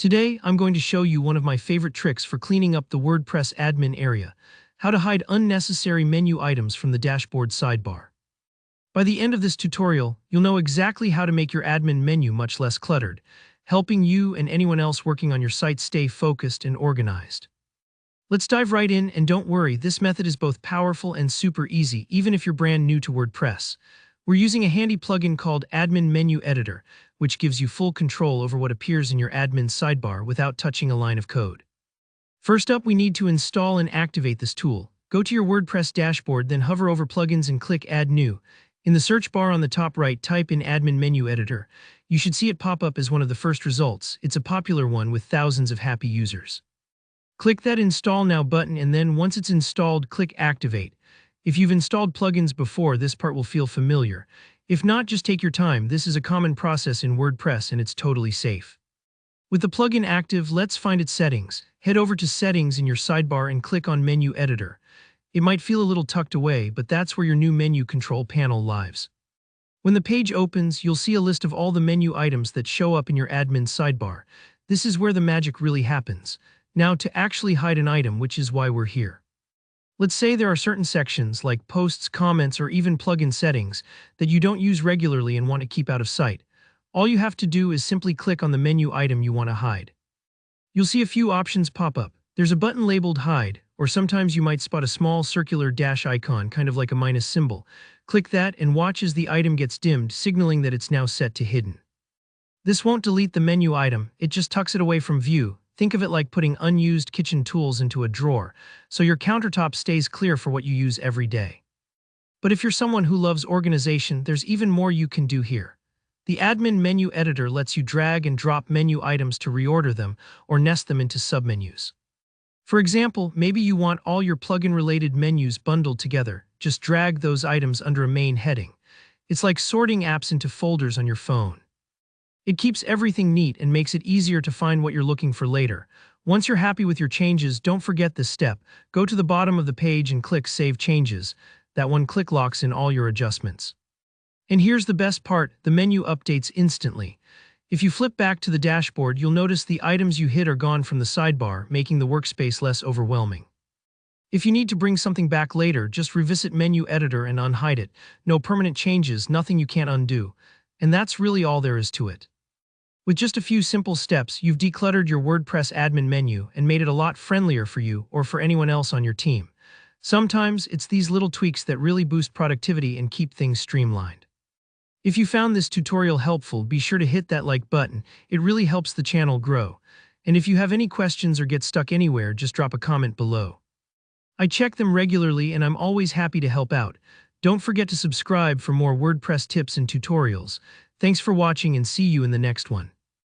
Today, I'm going to show you one of my favorite tricks for cleaning up the WordPress admin area: how to hide unnecessary menu items from the dashboard sidebar. By the end of this tutorial, you'll know exactly how to make your admin menu much less cluttered, helping you and anyone else working on your site stay focused and organized. Let's dive right in, and don't worry, this method is both powerful and super easy, even if you're brand new to WordPress. We're using a handy plugin called Admin Menu Editor, which gives you full control over what appears in your admin sidebar without touching a line of code. First up, we need to install and activate this tool. Go to your WordPress dashboard, then hover over Plugins and click Add New. In the search bar on the top right, type in Admin Menu Editor. You should see it pop up as one of the first results. It's a popular one with thousands of happy users. Click that Install Now button, and then once it's installed, click Activate. If you've installed plugins before, this part will feel familiar. If not, just take your time. This is a common process in WordPress and it's totally safe. With the plugin active, let's find its settings. Head over to Settings in your sidebar and click on Menu Editor. It might feel a little tucked away, but that's where your new menu control panel lives. When the page opens, you'll see a list of all the menu items that show up in your admin sidebar. This is where the magic really happens. Now, to actually hide an item, which is why we're here. Let's say there are certain sections, like posts, comments, or even plugin settings, that you don't use regularly and want to keep out of sight. All you have to do is simply click on the menu item you want to hide. You'll see a few options pop up. There's a button labeled Hide, or sometimes you might spot a small circular dash icon, kind of like a minus symbol. Click that and watch as the item gets dimmed, signaling that it's now set to Hidden. This won't delete the menu item, it just tucks it away from view. Think of it like putting unused kitchen tools into a drawer, so your countertop stays clear for what you use every day. But if you're someone who loves organization, there's even more you can do here. The Admin Menu Editor lets you drag and drop menu items to reorder them or nest them into submenus. For example, maybe you want all your plugin-related menus bundled together. Just drag those items under a main heading. It's like sorting apps into folders on your phone. It keeps everything neat and makes it easier to find what you're looking for later. Once you're happy with your changes, don't forget this step. Go to the bottom of the page and click Save Changes. That one click locks in all your adjustments. And here's the best part: the menu updates instantly. If you flip back to the dashboard, you'll notice the items you hid are gone from the sidebar, making the workspace less overwhelming. If you need to bring something back later, just revisit Menu Editor and unhide it. No permanent changes, nothing you can't undo. And that's really all there is to it. With just a few simple steps, you've decluttered your WordPress admin menu and made it a lot friendlier for you or for anyone else on your team. Sometimes it's these little tweaks that really boost productivity and keep things streamlined. If you found this tutorial helpful, be sure to hit that like button. It really helps the channel grow. And if you have any questions or get stuck anywhere, just drop a comment below. I check them regularly and I'm always happy to help out. Don't forget to subscribe for more WordPress tips and tutorials. Thanks for watching and see you in the next one.